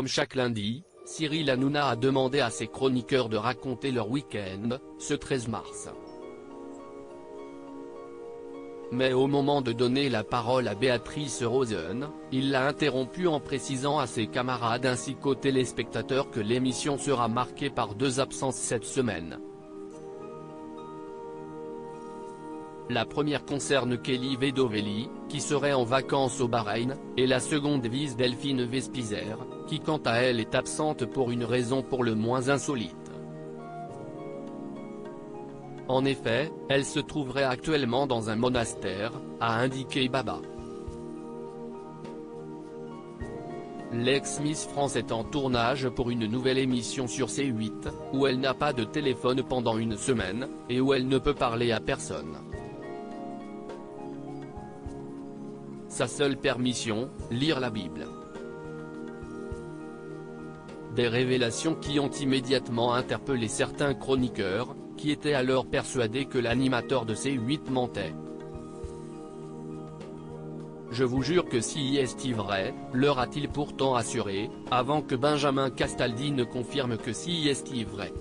Comme chaque lundi, Cyril Hanouna a demandé à ses chroniqueurs de raconter leur week-end, ce 13 mars. Mais au moment de donner la parole à Béatrice Rosen, il l'a interrompu en précisant à ses camarades ainsi qu'aux téléspectateurs que l'émission sera marquée par 2 absences cette semaine. La première concerne Kelly Vedovelli, qui serait en vacances au Bahreïn, et la seconde vise Delphine Vespizer, qui quant à elle est absente pour une raison pour le moins insolite. En effet, elle se trouverait actuellement dans un monastère, a indiqué Baba. L'ex-Miss France est en tournage pour une nouvelle émission sur C8, où elle n'a pas de téléphone pendant une semaine, et où elle ne peut parler à personne. Sa seule permission, lire la Bible. Des révélations qui ont immédiatement interpellé certains chroniqueurs, qui étaient alors persuadés que l'animateur de C8 mentait. Je vous jure que si est vrai, leur a-t-il pourtant assuré, avant que Benjamin Castaldi ne confirme que si est vrai.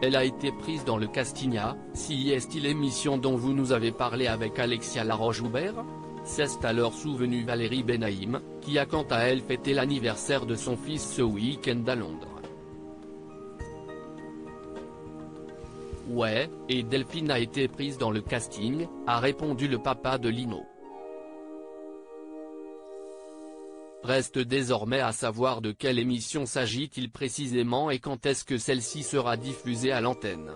Elle a été prise dans le casting à « Si est l'émission dont vous nous avez parlé avec Alexia Laroche-Joubert ?» C'est alors souvenu Valérie Benaïm, qui a quant à elle fêté l'anniversaire de son fils ce week-end à Londres. Ouais, et Delphine a été prise dans le casting, a répondu le papa de Lino. Reste désormais à savoir de quelle émission s'agit-il précisément et quand est-ce que celle-ci sera diffusée à l'antenne.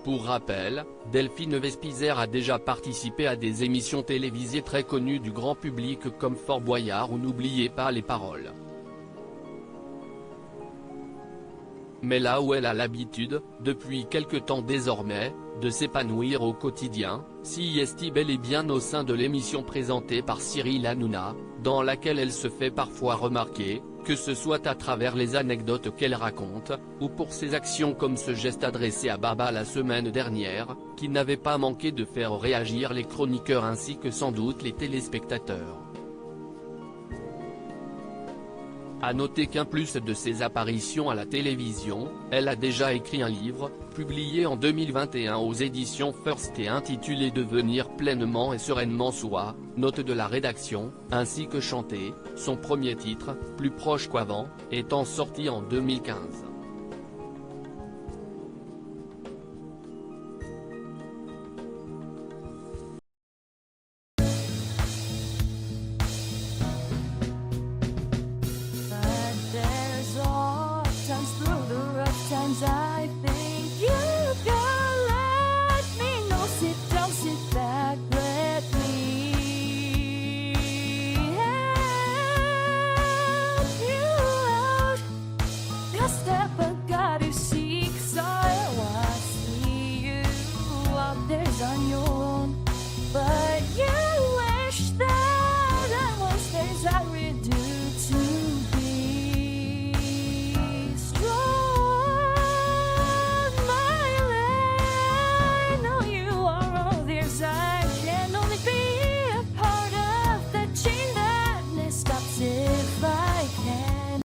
Pour rappel, Delphine Vespizer a déjà participé à des émissions télévisées très connues du grand public comme Fort Boyard ou N'oubliez pas les paroles. Mais là où elle a l'habitude, depuis quelque temps désormais, de s'épanouir au quotidien, si est bel et bien au sein de l'émission présentée par Cyril Hanouna, dans laquelle elle se fait parfois remarquer, que ce soit à travers les anecdotes qu'elle raconte, ou pour ses actions comme ce geste adressé à Baba la semaine dernière, qui n'avait pas manqué de faire réagir les chroniqueurs ainsi que sans doute les téléspectateurs. A noter qu'en plus de ses apparitions à la télévision, elle a déjà écrit un livre, publié en 2021 aux éditions First et intitulé Devenir pleinement et sereinement soi, note de la rédaction, ainsi que Chanter, son premier titre, Plus proche qu'avant, étant sorti en 2015. I think you can let me know. Sit down, sit back, let me help you out. Just